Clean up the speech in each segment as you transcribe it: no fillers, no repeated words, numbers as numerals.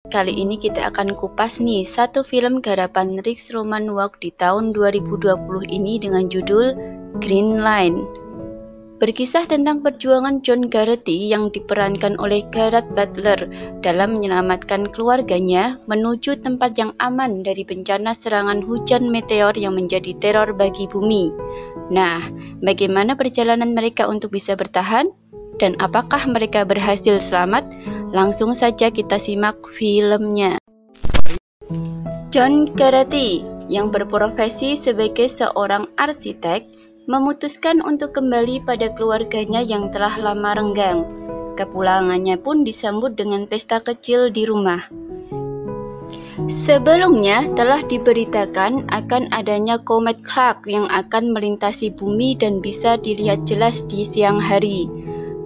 Kali ini kita akan kupas nih satu film garapan Rix Romanowicz di tahun 2020 ini dengan judul Green Line. Berkisah tentang perjuangan John Garrity yang diperankan oleh Gerard Butler dalam menyelamatkan keluarganya menuju tempat yang aman dari bencana serangan hujan meteor yang menjadi teror bagi bumi. Nah, bagaimana perjalanan mereka untuk bisa bertahan? Dan apakah mereka berhasil selamat? Langsung saja kita simak filmnya. John Garrity yang berprofesi sebagai seorang arsitek memutuskan untuk kembali pada keluarganya yang telah lama renggang. Kepulangannya pun disambut dengan pesta kecil di rumah. Sebelumnya telah diberitakan akan adanya komet Clark yang akan melintasi bumi dan bisa dilihat jelas di siang hari.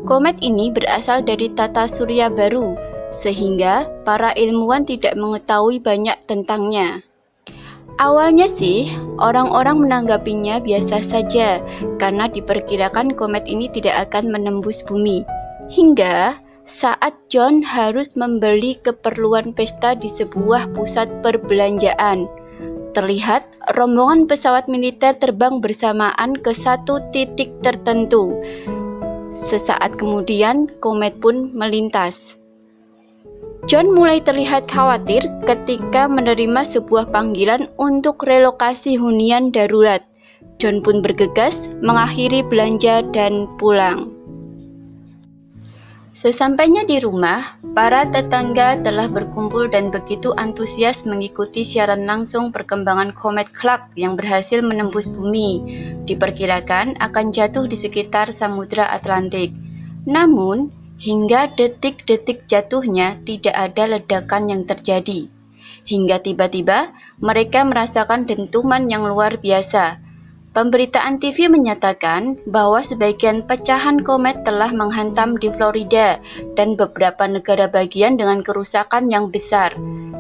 Komet ini berasal dari tata surya baru, sehingga para ilmuwan tidak mengetahui banyak tentangnya. Awalnya sih, orang-orang menanggapinya biasa saja, karena diperkirakan komet ini tidak akan menembus bumi. Hingga saat John harus membeli keperluan pesta di sebuah pusat perbelanjaan. Terlihat rombongan pesawat militer terbang bersamaan ke satu titik tertentu. Sesaat kemudian, komet pun melintas. John mulai terlihat khawatir ketika menerima sebuah panggilan untuk relokasi hunian darurat. John pun bergegas mengakhiri belanja dan pulang. Sesampainya di rumah, para tetangga telah berkumpul dan begitu antusias mengikuti siaran langsung perkembangan komet Clark yang berhasil menembus bumi. Diperkirakan akan jatuh di sekitar Samudra Atlantik. Namun, hingga detik-detik jatuhnya tidak ada ledakan yang terjadi. Hingga tiba-tiba mereka merasakan dentuman yang luar biasa. Pemberitaan TV menyatakan bahwa sebagian pecahan komet telah menghantam di Florida dan beberapa negara bagian dengan kerusakan yang besar.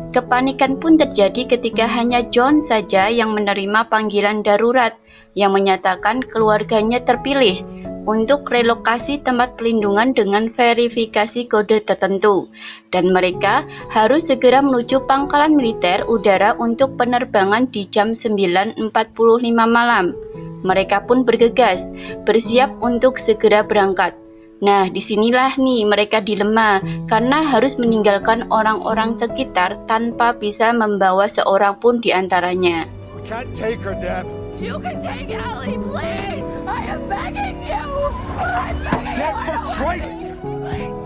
Kepanikan pun terjadi ketika hanya John saja yang menerima panggilan darurat yang menyatakan keluarganya terpilih untuk relokasi tempat pelindungan dengan verifikasi kode tertentu, dan mereka harus segera menuju pangkalan militer udara untuk penerbangan di jam 9.45 malam. Mereka pun bergegas, bersiap untuk segera berangkat. Nah, disinilah nih mereka dilema, karena harus meninggalkan orang-orang sekitar tanpa bisa membawa seorang pun di antaranya. You can take Ellie, please! I am begging you! I'm begging Dad, you! for Christ! Please!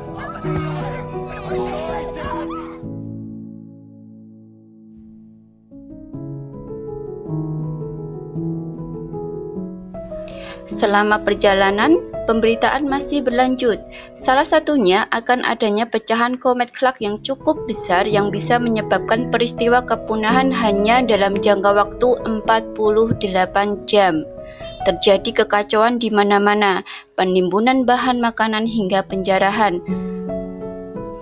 Selama perjalanan, pemberitaan masih berlanjut. Salah satunya akan adanya pecahan komet Clark yang cukup besar yang bisa menyebabkan peristiwa kepunahan hanya dalam jangka waktu 48 jam. Terjadi kekacauan di mana-mana, penimbunan bahan makanan hingga penjarahan.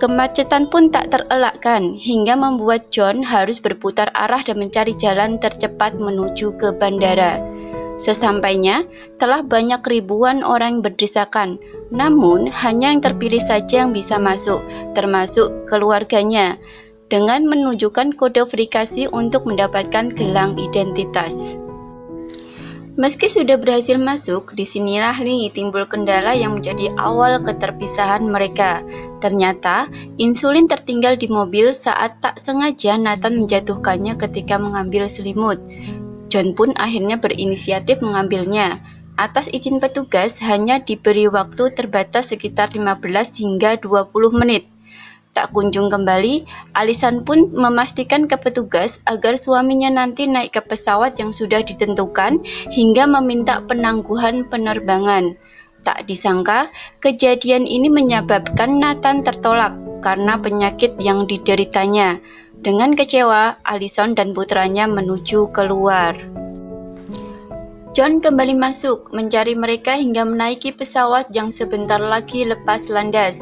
Kemacetan pun tak terelakkan, hingga membuat John harus berputar arah dan mencari jalan tercepat menuju ke bandara. Sesampainya, telah banyak ribuan orang yang berdesakan, namun hanya yang terpilih saja yang bisa masuk, termasuk keluarganya, dengan menunjukkan kode verifikasi untuk mendapatkan gelang identitas. Meski sudah berhasil masuk, disinilah nih timbul kendala yang menjadi awal keterpisahan mereka. Ternyata, insulin tertinggal di mobil saat tak sengaja Nathan menjatuhkannya ketika mengambil selimut. John pun akhirnya berinisiatif mengambilnya. Atas izin petugas hanya diberi waktu terbatas sekitar 15 hingga 20 menit. Tak kunjung kembali, Allison pun memastikan ke petugas agar suaminya nanti naik ke pesawat yang sudah ditentukan hingga meminta penangguhan penerbangan. Tak disangka, kejadian ini menyebabkan Nathan tertolak karena penyakit yang dideritanya. Dengan kecewa, Allison dan putranya menuju keluar. John kembali masuk, mencari mereka hingga menaiki pesawat yang sebentar lagi lepas landas.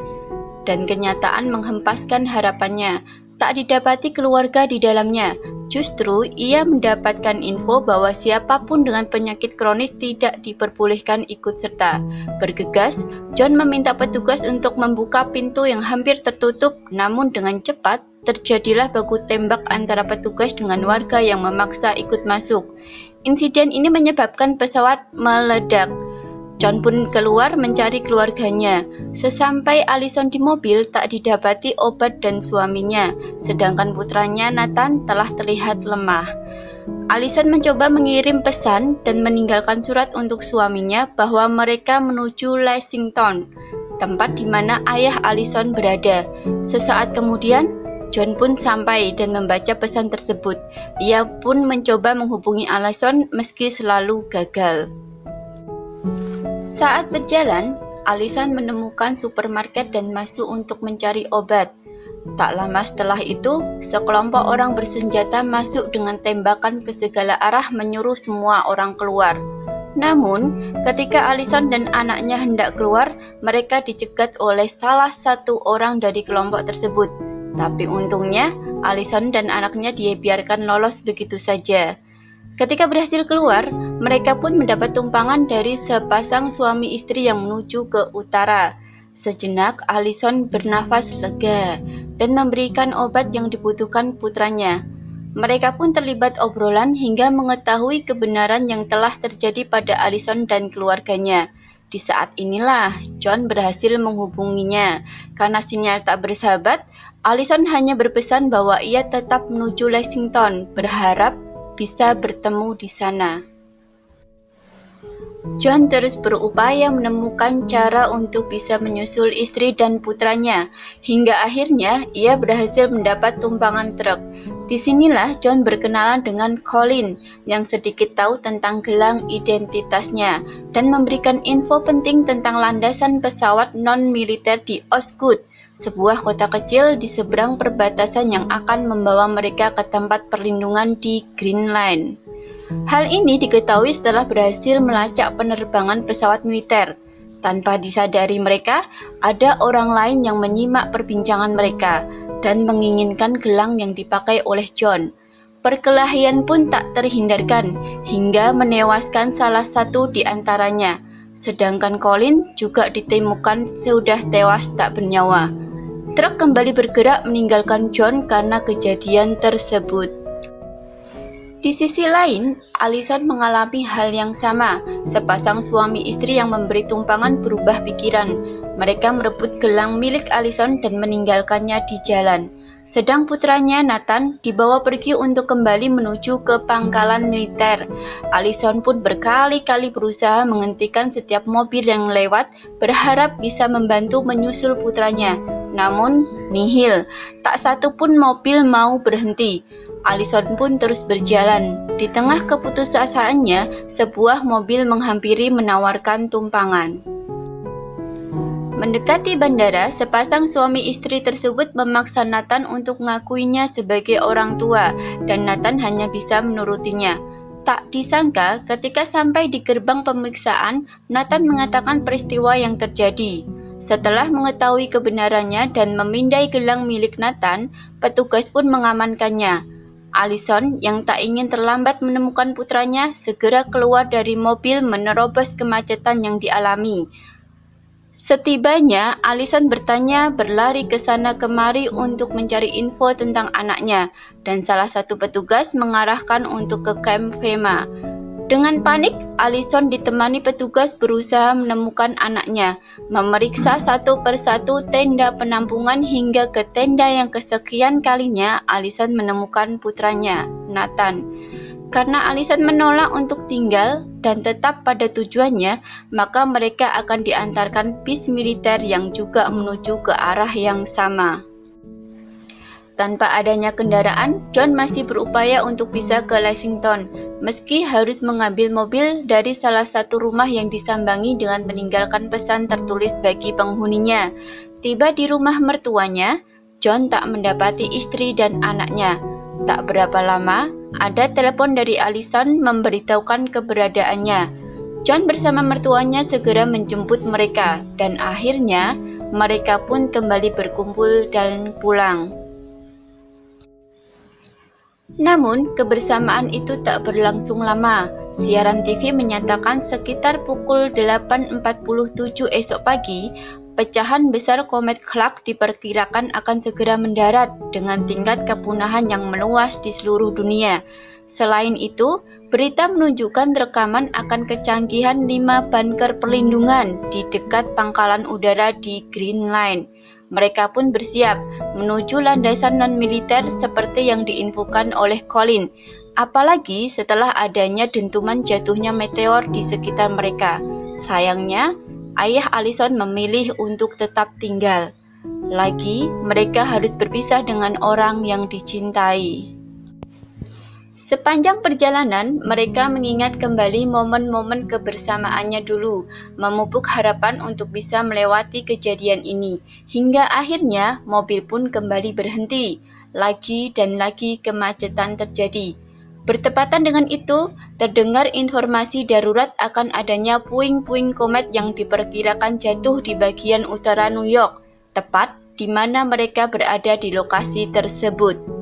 Dan kenyataan menghempaskan harapannya. Tak didapati keluarga di dalamnya. Justru ia mendapatkan info bahwa siapapun dengan penyakit kronis tidak diperbolehkan ikut serta. Bergegas, John meminta petugas untuk membuka pintu yang hampir tertutup, namun dengan cepat terjadilah baku tembak antara petugas dengan warga yang memaksa ikut masuk. Insiden ini menyebabkan pesawat meledak. John pun keluar mencari keluarganya. Sesampai Allison di mobil, tak didapati obat dan suaminya, sedangkan putranya Nathan telah terlihat lemah. Allison mencoba mengirim pesan dan meninggalkan surat untuk suaminya bahwa mereka menuju Lexington, tempat di mana ayah Allison berada. Sesaat kemudian, John pun sampai dan membaca pesan tersebut. Ia pun mencoba menghubungi Allison meski selalu gagal. Saat berjalan, Allison menemukan supermarket dan masuk untuk mencari obat. Tak lama setelah itu, sekelompok orang bersenjata masuk dengan tembakan ke segala arah menyuruh semua orang keluar. Namun, ketika Allison dan anaknya hendak keluar, mereka dicegat oleh salah satu orang dari kelompok tersebut. Tapi untungnya, Allison dan anaknya dibiarkan lolos begitu saja. Ketika berhasil keluar, mereka pun mendapat tumpangan dari sepasang suami istri yang menuju ke utara. Sejenak, Allison bernafas lega dan memberikan obat yang dibutuhkan putranya. Mereka pun terlibat obrolan hingga mengetahui kebenaran yang telah terjadi pada Allison dan keluarganya. Di saat inilah, John berhasil menghubunginya. Karena sinyal tak bersahabat, Allison hanya berpesan bahwa ia tetap menuju Lexington, berharap bisa bertemu di sana. John terus berupaya menemukan cara untuk bisa menyusul istri dan putranya, hingga akhirnya ia berhasil mendapat tumpangan truk. Disinilah John berkenalan dengan Colin yang sedikit tahu tentang gelang identitasnya dan memberikan info penting tentang landasan pesawat non-militer di Osgood, sebuah kota kecil di seberang perbatasan yang akan membawa mereka ke tempat perlindungan di Greenland. Hal ini diketahui setelah berhasil melacak penerbangan pesawat militer. Tanpa disadari mereka, ada orang lain yang menyimak perbincangan mereka dan menginginkan gelang yang dipakai oleh John. Perkelahian pun tak terhindarkan hingga menewaskan salah satu di antaranya. Sedangkan Colin juga ditemukan sudah tewas tak bernyawa. Truk kembali bergerak meninggalkan John karena kejadian tersebut. Di sisi lain, Allison mengalami hal yang sama. Sepasang suami istri yang memberi tumpangan berubah pikiran. Mereka merebut gelang milik Allison dan meninggalkannya di jalan. Sedang putranya Nathan dibawa pergi untuk kembali menuju ke pangkalan militer. Allison pun berkali-kali berusaha menghentikan setiap mobil yang lewat, berharap bisa membantu menyusul putranya. Namun, nihil, tak satu pun mobil mau berhenti. Allison pun terus berjalan. Di tengah keputusasaan,nya sebuah mobil menghampiri menawarkan tumpangan. Mendekati bandara, sepasang suami istri tersebut memaksa Nathan untuk mengakuinya sebagai orang tua, dan Nathan hanya bisa menurutinya. Tak disangka, ketika sampai di gerbang pemeriksaan, Nathan mengatakan peristiwa yang terjadi. Setelah mengetahui kebenarannya dan memindai gelang milik Nathan, petugas pun mengamankannya. Allison yang tak ingin terlambat menemukan putranya segera keluar dari mobil menerobos kemacetan yang dialami. Setibanya, Allison bertanya berlari ke sana kemari untuk mencari info tentang anaknya, dan salah satu petugas mengarahkan untuk ke kamp FEMA. Dengan panik, Allison ditemani petugas berusaha menemukan anaknya, memeriksa satu persatu tenda penampungan hingga ke tenda yang kesekian kalinya Allison menemukan putranya, Nathan. Karena Allison menolak untuk tinggal dan tetap pada tujuannya, maka mereka akan diantarkan bis militer yang juga menuju ke arah yang sama. Tanpa adanya kendaraan, John masih berupaya untuk bisa ke Lexington, meski harus mengambil mobil dari salah satu rumah yang disambangi dengan meninggalkan pesan tertulis bagi penghuninya. Tiba di rumah mertuanya, John tak mendapati istri dan anaknya. Tak berapa lama, ada telepon dari Allison memberitahukan keberadaannya. John bersama mertuanya segera menjemput mereka, dan akhirnya mereka pun kembali berkumpul dan pulang. Namun, kebersamaan itu tak berlangsung lama. Siaran TV menyatakan sekitar pukul 8.47 esok pagi, pecahan besar komet Clark diperkirakan akan segera mendarat dengan tingkat kepunahan yang meluas di seluruh dunia. Selain itu, berita menunjukkan rekaman akan kecanggihan 5 bunker perlindungan di dekat pangkalan udara di Green Line. Mereka pun bersiap menuju landasan non-militer seperti yang diinfokan oleh Colin, apalagi setelah adanya dentuman jatuhnya meteor di sekitar mereka. Sayangnya, ayah Allison memilih untuk tetap tinggal. Lagi, mereka harus berpisah dengan orang yang dicintai. Sepanjang perjalanan, mereka mengingat kembali momen-momen kebersamaannya dulu, memupuk harapan untuk bisa melewati kejadian ini, hingga akhirnya mobil pun kembali berhenti. Lagi dan lagi kemacetan terjadi. Bertepatan dengan itu, terdengar informasi darurat akan adanya puing-puing komet yang diperkirakan jatuh di bagian utara New York, tepat di mana mereka berada di lokasi tersebut.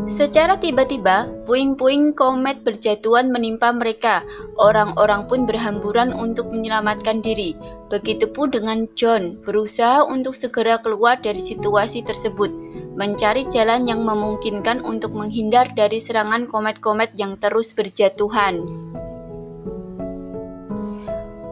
Secara tiba-tiba, puing-puing komet berjatuhan menimpa mereka. Orang-orang pun berhamburan untuk menyelamatkan diri. Begitupun dengan John, berusaha untuk segera keluar dari situasi tersebut, mencari jalan yang memungkinkan untuk menghindar dari serangan komet-komet yang terus berjatuhan.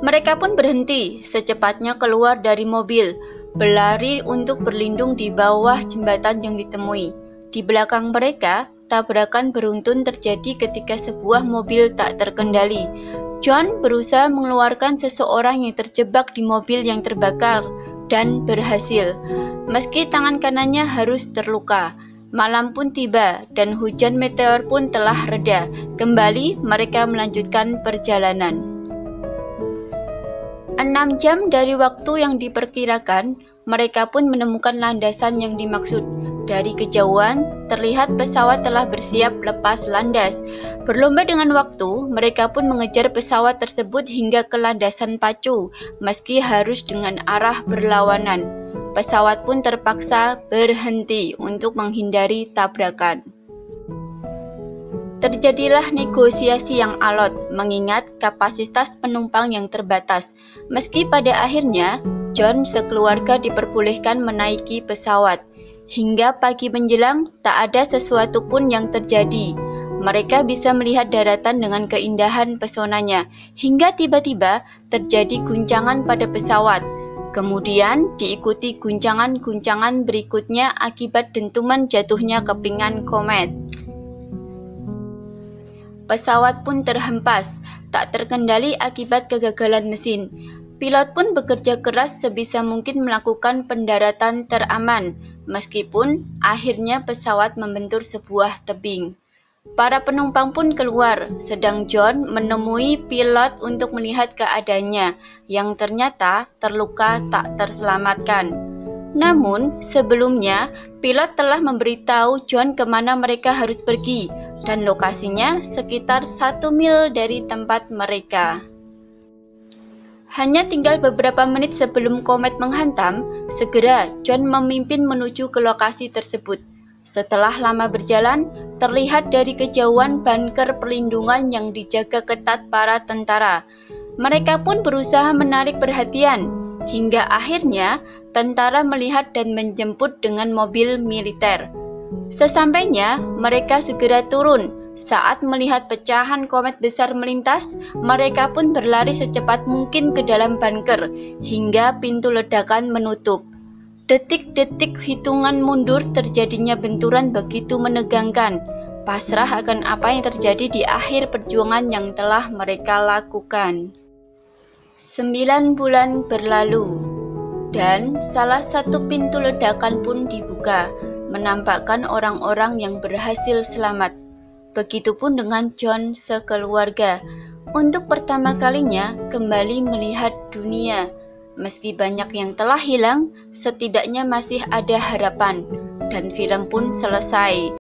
Mereka pun berhenti, secepatnya keluar dari mobil, berlari untuk berlindung di bawah jembatan yang ditemui. Di belakang mereka, tabrakan beruntun terjadi ketika sebuah mobil tak terkendali. John berusaha mengeluarkan seseorang yang terjebak di mobil yang terbakar dan berhasil. Meski tangan kanannya harus terluka. Malam pun tiba dan hujan meteor pun telah reda. Kembali mereka melanjutkan perjalanan. 6 jam dari waktu yang diperkirakan, mereka pun menemukan landasan yang dimaksud. Dari kejauhan, terlihat pesawat telah bersiap lepas landas. Berlomba dengan waktu, mereka pun mengejar pesawat tersebut hingga ke landasan pacu, meski harus dengan arah berlawanan. Pesawat pun terpaksa berhenti untuk menghindari tabrakan. Terjadilah negosiasi yang alot, mengingat kapasitas penumpang yang terbatas. Meski pada akhirnya, John sekeluarga diperbolehkan menaiki pesawat. Hingga pagi menjelang, tak ada sesuatu pun yang terjadi. Mereka bisa melihat daratan dengan keindahan pesonanya, hingga tiba-tiba terjadi guncangan pada pesawat. Kemudian diikuti guncangan-guncangan berikutnya akibat dentuman jatuhnya kepingan komet. Pesawat pun terhempas, tak terkendali akibat kegagalan mesin. Pilot pun bekerja keras sebisa mungkin melakukan pendaratan teraman, meskipun akhirnya pesawat membentur sebuah tebing. Para penumpang pun keluar, sedang John menemui pilot untuk melihat keadaannya, yang ternyata terluka tak terselamatkan. Namun, sebelumnya, pilot telah memberitahu John kemana mereka harus pergi, dan lokasinya sekitar 1 mil dari tempat mereka. Hanya tinggal beberapa menit sebelum komet menghantam, segera John memimpin menuju ke lokasi tersebut. Setelah lama berjalan, terlihat dari kejauhan bunker perlindungan yang dijaga ketat para tentara. Mereka pun berusaha menarik perhatian, hingga akhirnya tentara melihat dan menjemput dengan mobil militer. Sesampainya, mereka segera turun. Saat melihat pecahan komet besar melintas, mereka pun berlari secepat mungkin ke dalam bunker, hingga pintu ledakan menutup. Detik-detik hitungan mundur terjadinya benturan begitu menegangkan. Pasrah akan apa yang terjadi di akhir perjuangan yang telah mereka lakukan. 9 bulan berlalu, dan salah satu pintu ledakan pun dibuka, menampakkan orang-orang yang berhasil selamat. Begitupun dengan John sekeluarga. Untuk pertama kalinya kembali melihat dunia. Meski banyak yang telah hilang, setidaknya masih ada harapan. Dan film pun selesai.